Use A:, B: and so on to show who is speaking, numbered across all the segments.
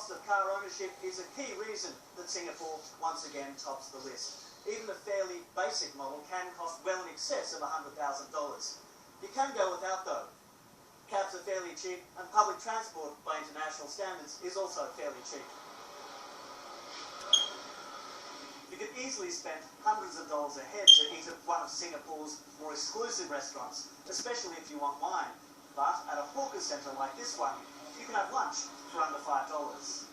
A: cost of car ownership is a key reason that Singapore once again tops the list. Even a fairly basic model can cost well in excess of $100,000. You can go without though. Cabs are fairly cheap, and public transport by international standards is also fairly cheap. You could easily spend hundreds of dollars a head to eat at one of Singapore's more exclusive restaurants, especially if you want wine. But at a hawker centre like this one, you can have lunch for under $5.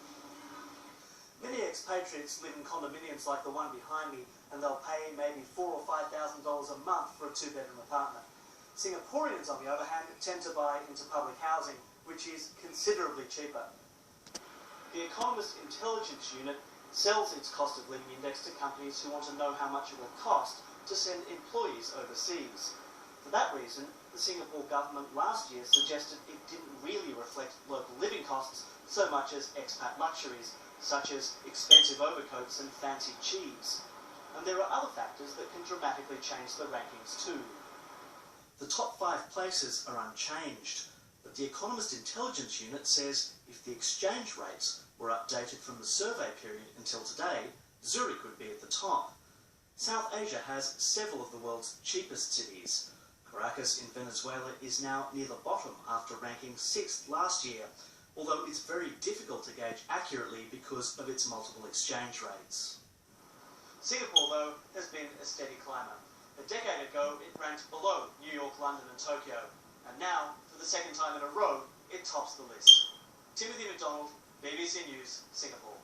A: Many expatriates live in condominiums like the one behind me, and they'll pay maybe $4,000 or $5,000 a month for a two-bedroom apartment. Singaporeans, on the other hand, tend to buy into public housing, which is considerably cheaper. The Economist Intelligence Unit sells its cost of living index to companies who want to know how much it will cost to send employees overseas. For that reason, the Singapore government last year suggested it didn't really reflect local living costs so much as expat luxuries, such as expensive overcoats and fancy cheese. And there are other factors that can dramatically change the rankings too. The top 5 places are unchanged, but the Economist Intelligence Unit says if the exchange rates were updated from the survey period until today, Zurich would be at the top. South Asia has several of the world's cheapest cities. Caracas in Venezuela is now near the bottom after ranking 6th last year, although it's very difficult to gauge accurately because of its multiple exchange rates. Singapore, though, has been a steady climber. A decade ago, it ranked below New York, London and Tokyo, and now, for the second time in a row, it tops the list. Timothy McDonald, BBC News, Singapore.